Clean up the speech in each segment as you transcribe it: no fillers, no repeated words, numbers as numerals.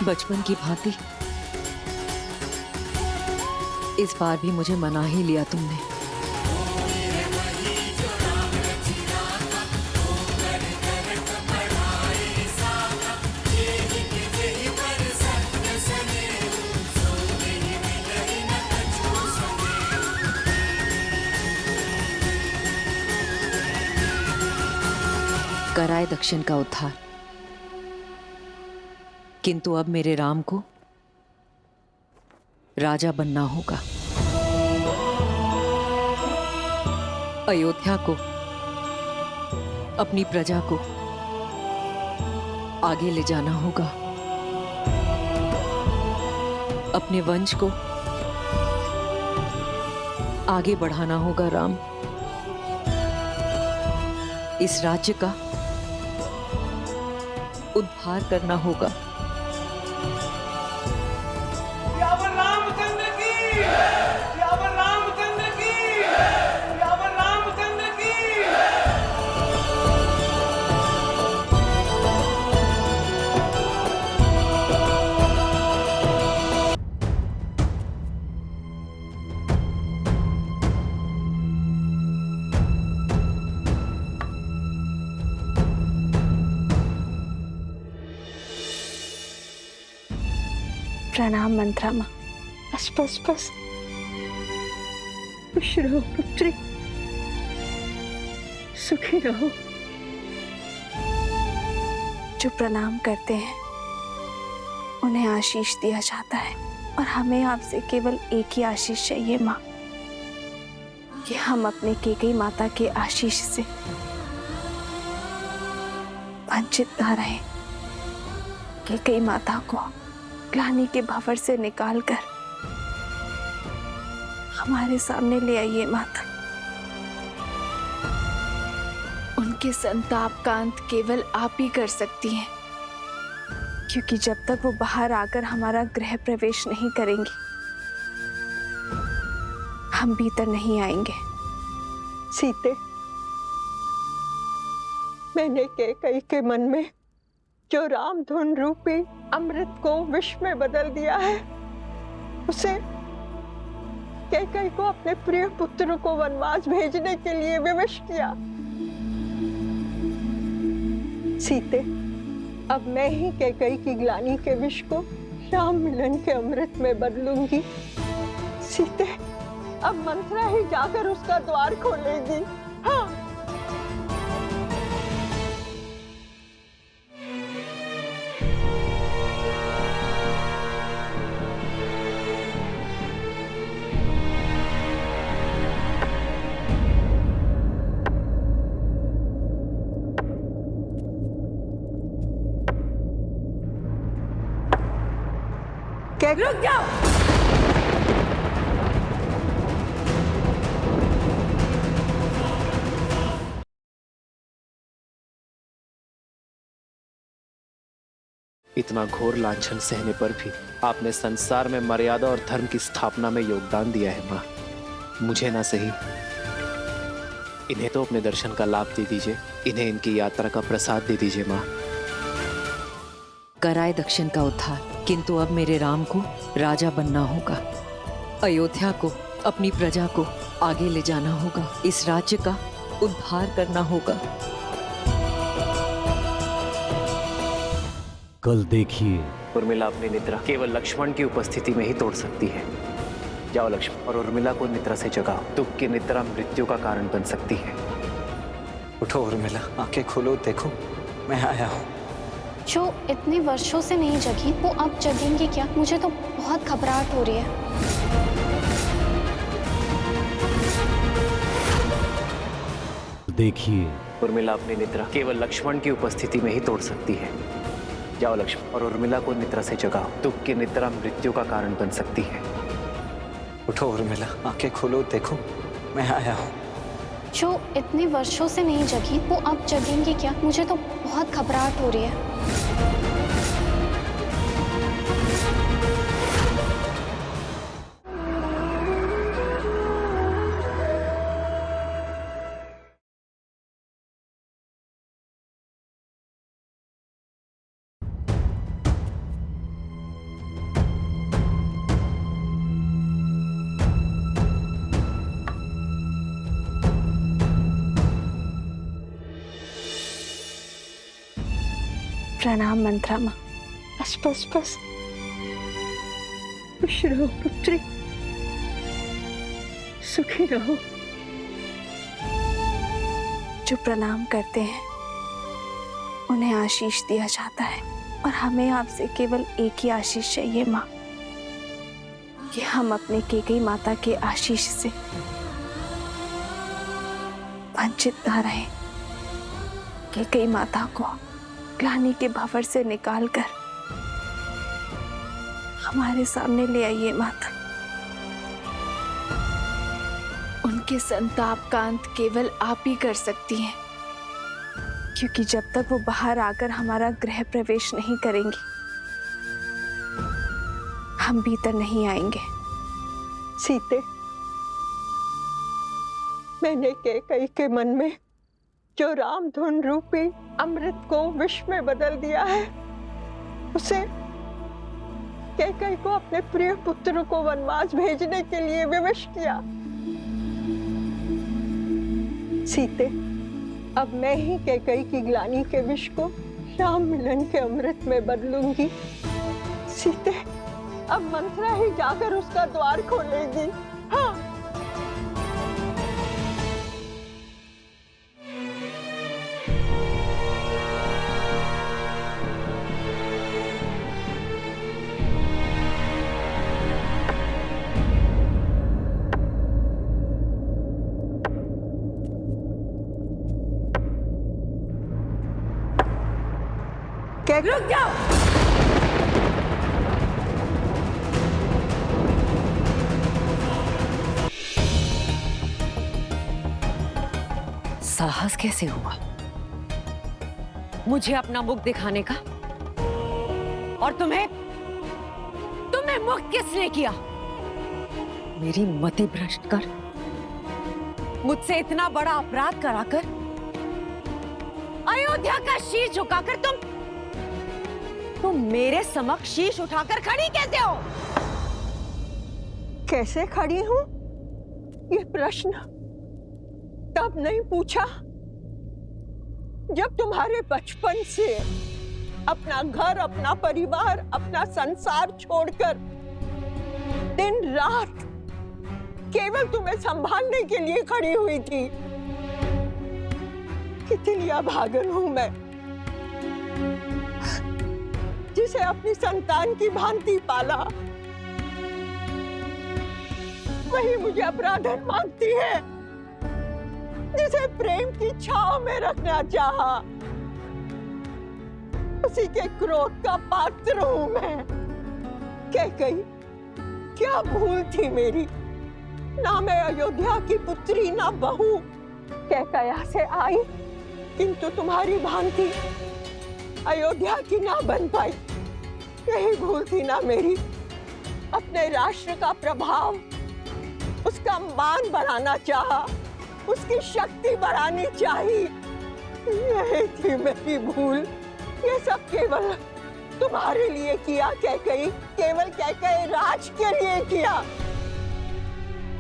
बचपन की भांति इस बार भी मुझे मना ही लिया तुमने। कराए दक्षिण का उद्धार, किंतु अब मेरे राम को राजा बनना होगा। अयोध्या को, अपनी प्रजा को आगे ले जाना होगा। अपने वंश को आगे बढ़ाना होगा राम। इस राज्य का उद्धार करना होगा। यावर रामचंद्र की, यावर रामचंद्र की, यावर रामचंद्र की। प्रणाम मंत्रा माँ। बस बस बस, खुश रहो पुत्री, सुखी रहो। जो प्रणाम करते हैं उन्हें आशीष दिया जाता है, और हमें आपसे केवल एक ही आशीष चाहिए माँ, कि हम अपने केकई माता के आशीष से वंचित न रहें। केकई माता को ग्लानि के भंवर से निकालकर हमारे सामने ले आइए माता। उनके संताप का अंत केवल आप ही कर सकती हैं, क्योंकि जब तक वो बाहर आकर हमारा गृह प्रवेश नहीं करेंगे, हम भीतर नहीं आएंगे। सीते, मैंने कैकई के मन में जो रामधुन रूपी अमृत को विष में बदल दिया है, उसे कैकई को अपने प्रिय पुत्र को वनवास भेजने के लिए विवश किया। सीते, अब मैं ही कैकई की ग्लानि के विष को राम मिलन के अमृत में बदलूंगी। सीते, अब मंत्रा ही जाकर उसका द्वार खोलेगी। हाँ, रुक जाओ। इतना घोर लांछन सहने पर भी आपने संसार में मर्यादा और धर्म की स्थापना में योगदान दिया है माँ। मुझे ना सही, इन्हें तो अपने दर्शन का लाभ दे दीजिए, इन्हें इनकी यात्रा का प्रसाद दे दीजिए माँ। कराए दक्षिण का उद्धार, किंतु अब मेरे राम को राजा बनना होगा। अयोध्या को, अपनी प्रजा को आगे ले जाना होगा। इस राज्य का उद्धार करना होगा। कल देखिए, उर्मिला अपनी निद्रा केवल लक्ष्मण की उपस्थिति में ही तोड़ सकती है। जाओ लक्ष्मण, और उर्मिला को निद्रा से जगाओ। दुख की निद्रा मृत्यु का कारण बन सकती है। उठो उर्मिला, आंखें खोलो, देखो मैं आया हूँ। जो इतने वर्षों से नहीं जगी, वो अब जगेंगी क्या? मुझे तो बहुत घबराहट हो रही है। देखिए, उर्मिला अपनी निद्रा केवल लक्ष्मण की उपस्थिति में ही तोड़ सकती है। जाओ लक्ष्मण, और उर्मिला को निद्रा से जगाओ। दुख की निद्रा मृत्यु का कारण बन सकती है। उठो उर्मिला, आंखें खोलो, देखो मैं आया हूँ। जो इतने वर्षों से नहीं जगी, वो अब जगेंगी क्या? मुझे तो बहुत घबराहट हो रही है। प्रणाम मंत्रा माँ। बस बस बस, खुश रहो पुत्री, सुखी रहो। जो प्रणाम करते हैं उन्हें आशीष दिया जाता है, और हमें आपसे केवल एक ही आशीष चाहिए माँ, कि हम अपने कैकेयी माता के आशीष से वंचित ना रहें। कैकेयी माता को ग्लानि के भंवर से निकालकर हमारे सामने ले आइए माता। उनके संताप का अंत केवल आप ही कर सकती हैं, क्योंकि जब तक वो बाहर आकर हमारा गृह प्रवेश नहीं करेंगी, हम भीतर नहीं आएंगे। सीते, मैंने कैकेयी के मन में जो रामधुन रूपी अमृत को विष में बदल दिया है, उसे कैकेयी को अपने प्रिय पुत्र को वनवास भेजने के लिए विवश किया। सीते, अब मैं ही कैकेयी की ग्लानि के विष को राम मिलन के अमृत में बदलूंगी। सीते, अब मंत्रा ही जाकर उसका द्वार खोलेगी। हाँ, रुक जाओ। साहस कैसे हुआ मुझे अपना मुख दिखाने का? और तुम्हें मुक्त किसने किया? मेरी मति भ्रष्ट कर, मुझसे इतना बड़ा अपराध कराकर, अयोध्या का शीश झुकाकर तुम मेरे समक्ष शीश उठाकर खड़ी कैसे हो? कैसे खड़ी हूं? ये प्रश्न तब नहीं पूछा जब तुम्हारे बचपन से अपना घर, अपना परिवार, अपना संसार छोड़कर दिन रात केवल तुम्हें संभालने के लिए खड़ी हुई थी। कितनी अभागन हूं मैं, जिसे अपनी संतान की भांति पाला, वही मुझे अपराधन मानती है, जिसे प्रेम की छांव में रखना चाहा, उसी के क्रोध का पात्र हूं मैं। कैकेयी, क्या भूल थी मेरी? ना मैं अयोध्या की पुत्री, ना बहू कैकेयी से आई, किंतु तुम्हारी भांति अयोध्या की ना बन पाई। यही भूल थी ना मेरी। अपने राष्ट्र का प्रभाव, उसका मान बढ़ाना चाहा, उसकी शक्ति बढ़ानी चाहिए। यही थी मेरी भूल। ये सब केवल तुम्हारे लिए किया कैकेयी, केवल कैकेयी राज के लिए किया।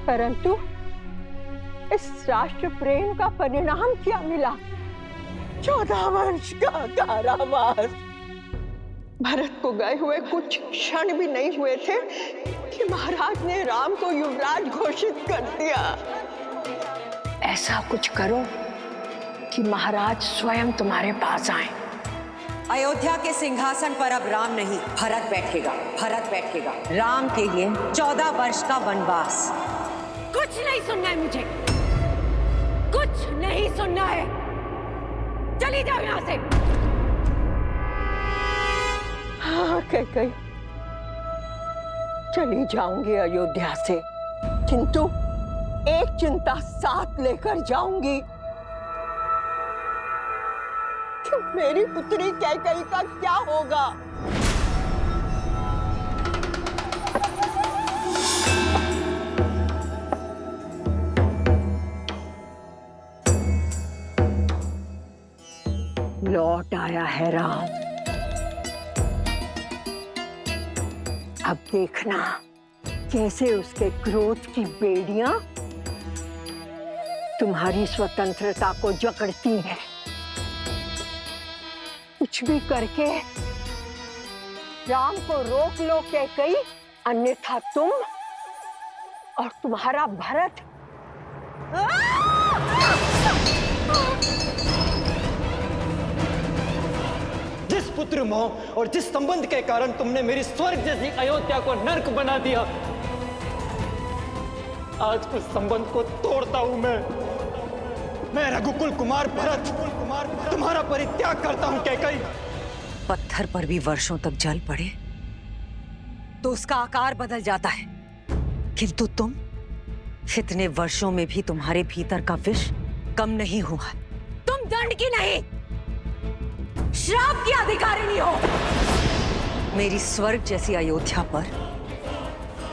परंतु इस राष्ट्र प्रेम का परिणाम क्या मिला? 14 वर्ष का कारावास। भरत को गए हुए कुछ क्षण भी नहीं हुए थे कि महाराज ने राम को युवराज घोषित कर दिया। ऐसा कुछ करो कि महाराज स्वयं तुम्हारे पास आए। अयोध्या के सिंहासन पर अब राम नहीं, भरत बैठेगा। भरत बैठेगा। राम के लिए 14 वर्ष का वनवास। कुछ नहीं सुनना है मुझे, कुछ नहीं सुनना है। चली जाओ यहाँ से। हाँ कैकेयी, चली जाऊंगी अयोध्या से, किंतु एक चिंता साथ लेकर जाऊंगी कि मेरी पुत्री कैकेयी का क्या होगा। लौट आया है राम। अब देखना कैसे उसके क्रोध की बेड़ियां तुम्हारी स्वतंत्रता को जकड़ती हैं। कुछ कुछ भी करके राम को रोक लो कैकई, अन्यथा तुम और तुम्हारा भरत जिस पुत्र मोह और जिस संबंध के कारण तुमने मेरी स्वर्ग जैसी अयोध्या को नर्क बना दिया, आज उस संबंध को तोड़ता हूं मैं रघुकुल कुमार भरत तुम्हारा परित्याग करता हूं कैकई। पत्थर पर भी वर्षों तक जल पड़े तो उसका आकार बदल जाता है, किंतु तुम इतने वर्षों में भी तुम्हारे भीतर का विष कम नहीं हुआ। तुम दंड की नहीं, श्राप की अधिकारिणी हो। मेरी स्वर्ग जैसी अयोध्या पर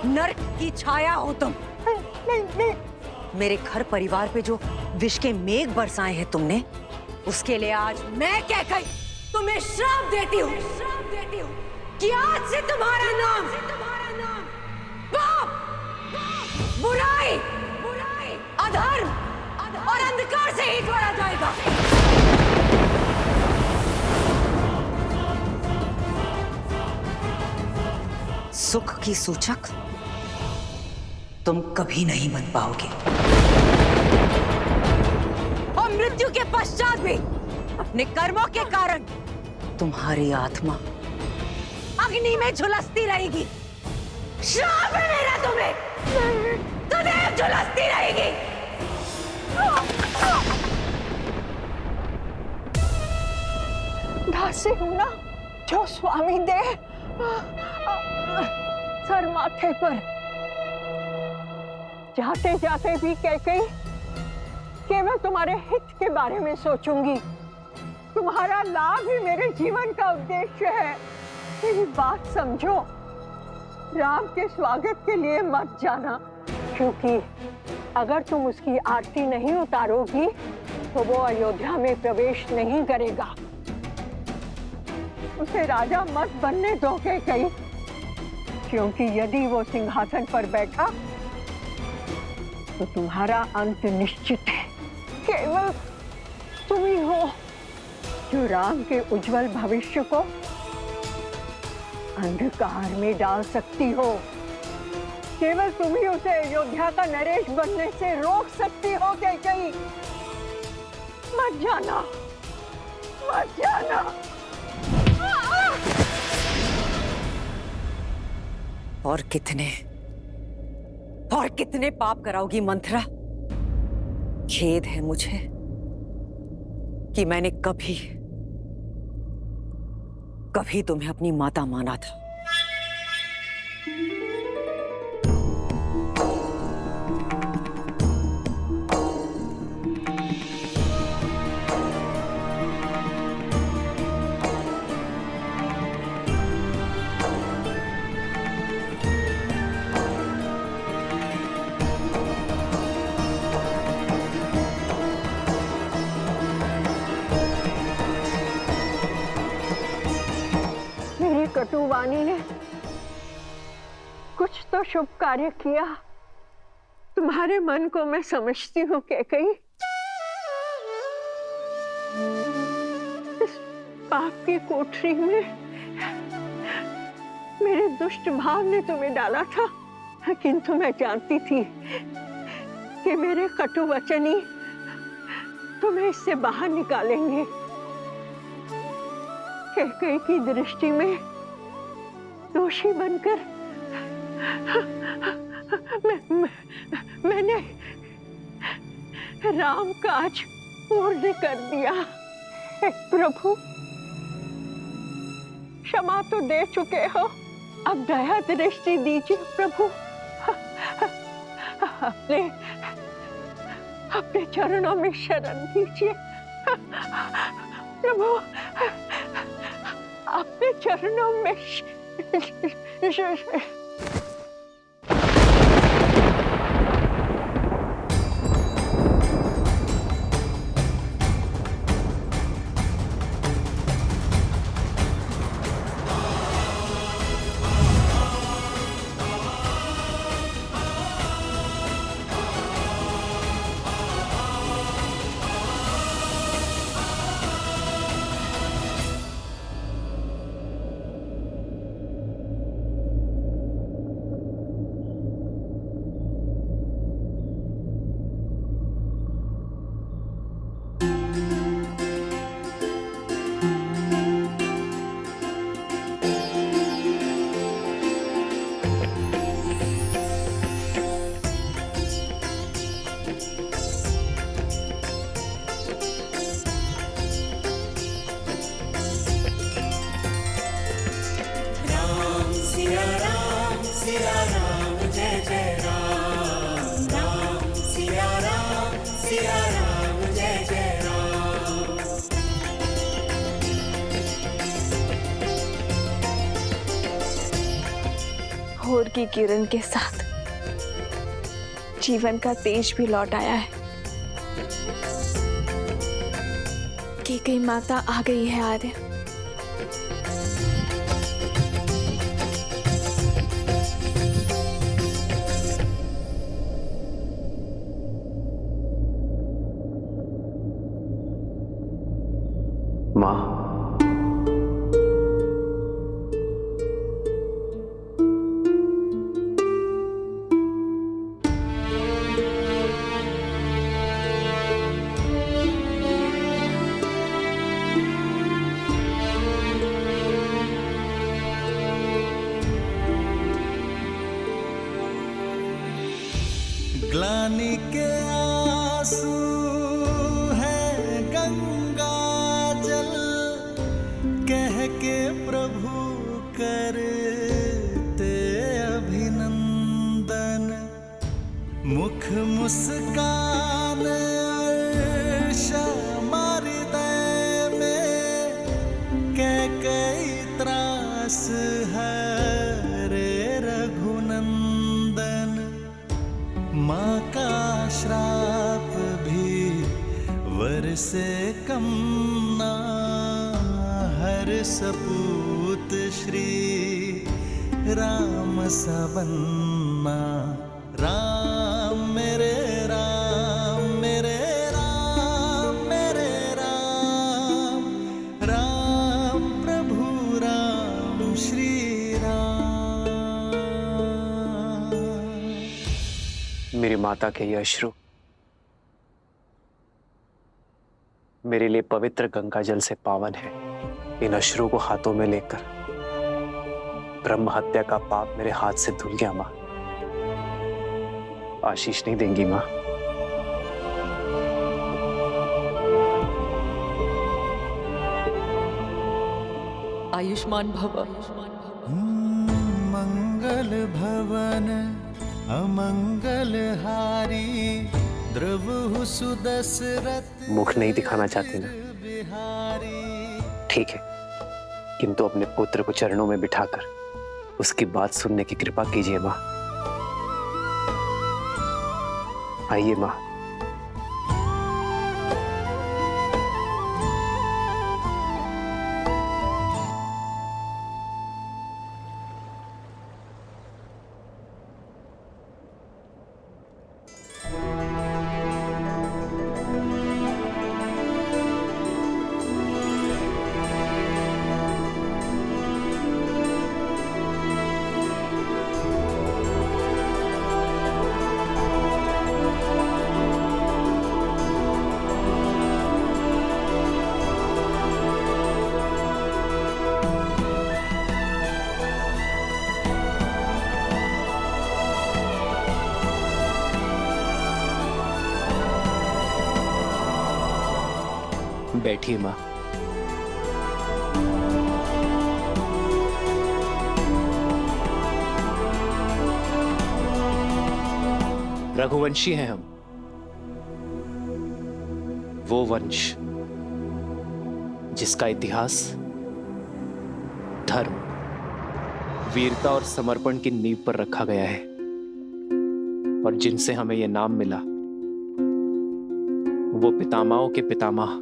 नरक की छाया हो तुम। नहीं। मेरे घर परिवार पे जो विष के मेघ बरसाए हैं तुमने, उसके लिए आज मैं कैकई तुम्हें श्राप देती हूँ कि आज से तुम्हारा नाम पाप, बुराई, अधर्म और अंधकार से ही जोड़ा जाएगा। सुख की सूचक तुम कभी नहीं बन पाओगे और मृत्यु के पश्चात भी अपने कर्मों के कारण तुम्हारी आत्मा अग्नि में झुलसती रहेगी। श्राप है मेरा तुम्हें, सदैव झुलसती रहेगी। दासी हूं ना, जो स्वामी दे सर माथे पर। जाते जाते भी कैकई केवल तुम्हारे हित के बारे में सोचूंगी। तुम्हारा लाभ ही मेरे जीवन का उद्देश्य है। मेरी बात समझो, राम के स्वागत के लिए मत जाना, क्योंकि अगर तुम उसकी आरती नहीं उतारोगी तो वो अयोध्या में प्रवेश नहीं करेगा। उसे राजा मत बनने दो कैकई, क्योंकि यदि वो सिंहासन पर बैठा तो तुम्हारा अंत निश्चित है। केवल तुम ही हो जो राम के उज्जवल भविष्य को अंधकार में डाल सकती हो। केवल तुम ही उसे अयोध्या का नरेश बनने से रोक सकती हो कैकई। मत जाना, मत जाना। और कितने पाप कराओगी मंथरा? खेद है मुझे कि मैंने कभी तुम्हें अपनी माता माना था। कटुवाणी ने कुछ तो शुभ कार्य किया। तुम्हारे मन को मैं समझती हूँ कैकई। इस पाप की कोठरी में मेरे दुष्ट भाव ने तुम्हें डाला था, किंतु मैं जानती थी कि मेरे कटु वचन ही तुम्हें इससे बाहर निकालेंगे। कैकई की दृष्टि में दोषी बनकर मैंने राम काज पूर्ण कर दिया। हे प्रभु, क्षमा तो दे चुके हो, अब दया दृष्टि दीजिए प्रभु। अपने चरणों में शरण दीजिए प्रभु, अपने चरणों में भोर की किरण के साथ जीवन का तेज भी लौट आया है। कैकेयी माता आ गई है आर्य। माँ, ग्लानि के आंसू है गंगा जल, कह के प्रभु करते अभिनंदन। मुख मुस्कान अर्श हृदय में, कैकेयी त्रास हरे रघुनंदन। माँ का श्राप भी वर से कम ना, हर सपूत श्री राम सा बनना। राम मेरे राम मेरे राम मेरे राम, राम प्रभु राम श्री राम। मेरी माता के ये अश्रु मेरे लिए पवित्र गंगा जल से पावन है। इन अश्रु को हाथों में लेकर ब्रह्म हत्या का पाप मेरे हाथ से धुल गया। माँ, आशीष नहीं देंगी माँ? आयुष्मान भव। मंगल भवन अमंगल हारी, द्रवहु सुदशरथ। मुख नहीं दिखाना चाहती ना? ठीक है, किंतु अपने पुत्र को चरणों में बिठाकर उसकी बात सुनने की कृपा कीजिए माँ। आइए माँ। बैठिए माँ। रघुवंशी हैं हम, वो वंश जिसका इतिहास धर्म, वीरता और समर्पण की नींव पर रखा गया है, और जिनसे हमें यह नाम मिला वो पितामहों के पितामह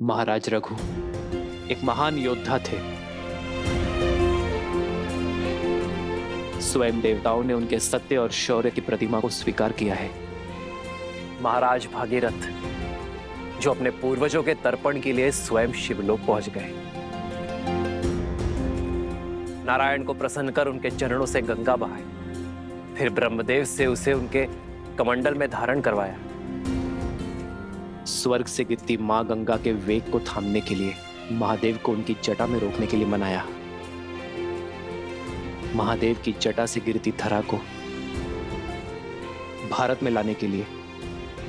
महाराज रघु एक महान योद्धा थे। स्वयं देवताओं ने उनके सत्य और शौर्य की प्रतिमा को स्वीकार किया है। महाराज भागीरथ जो अपने पूर्वजों के तर्पण के लिए स्वयं शिवलोक पहुंच गए, नारायण को प्रसन्न कर उनके चरणों से गंगा बहाई, फिर ब्रह्मदेव से उसे उनके कमंडल में धारण करवाया। स्वर्ग से गिरती मां गंगा के वेग को थामने के लिए महादेव को उनकी जटा में रोकने के लिए मनाया। महादेव की जटा से गिरती धरा को भारत में लाने के लिए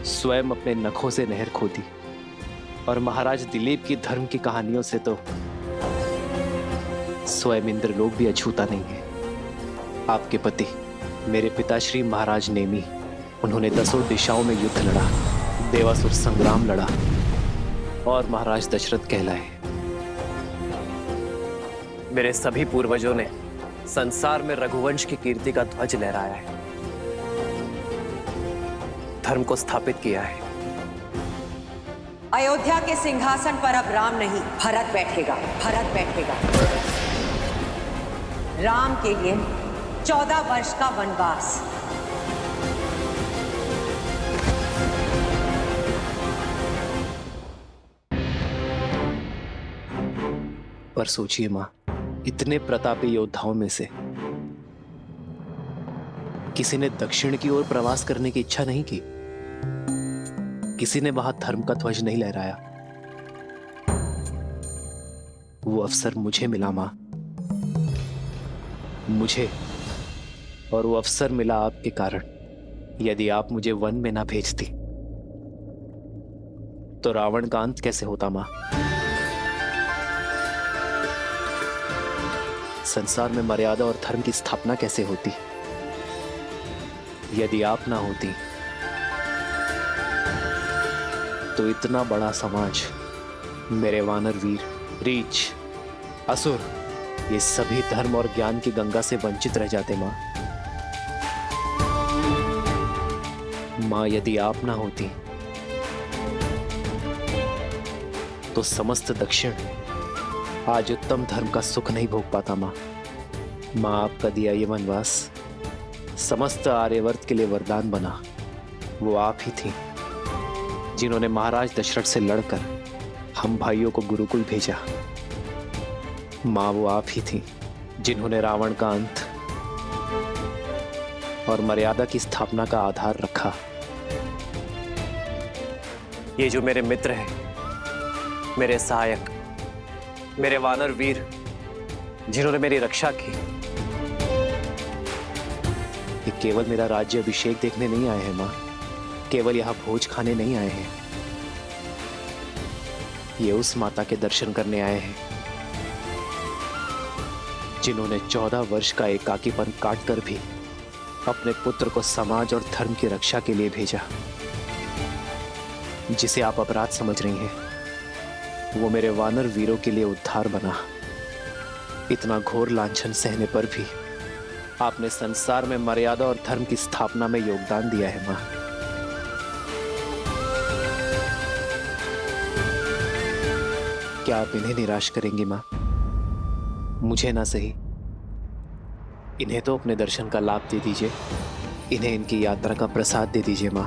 स्वयं अपने नखों से नहर खोदी, और महाराज दिलीप की धर्म की कहानियों से तो स्वयं इंद्रलोक भी अछूता नहीं है। आपके पति मेरे पिताश्री महाराज नेमी, उन्होंने 10 दिशाओं में युद्ध लड़ा, देवासुर संग्राम लड़ा और महाराज दशरथ कहलाए। मेरे सभी पूर्वजों ने संसार में रघुवंश की कीर्ति का ध्वज लहराया है, धर्म को स्थापित किया है। अयोध्या के सिंहासन पर अब राम नहीं, भरत बैठेगा, भरत बैठेगा। राम के लिए 14 वर्ष का वनवास। पर सोचिए मां, इतने प्रतापी योद्धाओं में से किसी ने दक्षिण की ओर प्रवास करने की इच्छा नहीं की, किसी ने वहां धर्म का ध्वज नहीं लहराया। वो अवसर मुझे मिला मां, मुझे, और वो अवसर मिला आपके कारण। यदि आप मुझे वन में ना भेजती तो रावण का अंत कैसे होता मां? संसार में मर्यादा और धर्म की स्थापना कैसे होती? यदि आप ना होती तो इतना बड़ा समाज, मेरे वानर वीर, रीछ, असुर, ये सभी धर्म और ज्ञान की गंगा से वंचित रह जाते मां। मां, यदि आप ना होती तो समस्त दक्षिण आज उत्तम धर्म का सुख नहीं भोग पाता मां। मां, आपका दिया ये वनवास समस्त आर्यवर्त के लिए वरदान बना। वो आप ही थी जिन्होंने महाराज दशरथ से लड़कर हम भाइयों को गुरुकुल भेजा। मां, वो आप ही थी जिन्होंने रावण का अंत और मर्यादा की स्थापना का आधार रखा। ये जो मेरे मित्र हैं, मेरे सहायक, मेरे वानर वीर, जिन्होंने मेरी रक्षा की, ये केवल मेरा राज्य अभिषेक देखने नहीं आए हैं मां, केवल यहां भोज खाने नहीं आए हैं। ये उस माता के दर्शन करने आए हैं जिन्होंने 14 वर्ष का एकाकीपन काटकर भी अपने पुत्र को समाज और धर्म की रक्षा के लिए भेजा। जिसे आप अपराध समझ रही हैं, वो मेरे वानर वीरों के लिए उद्धार बना। इतना घोर लांछन सहने पर भी आपने संसार में मर्यादा और धर्म की स्थापना में योगदान दिया है मां। क्या आप इन्हें निराश करेंगी मां? मुझे ना सही, इन्हें तो अपने दर्शन का लाभ दे दीजिए, इन्हें इनकी यात्रा का प्रसाद दे दीजिए मां।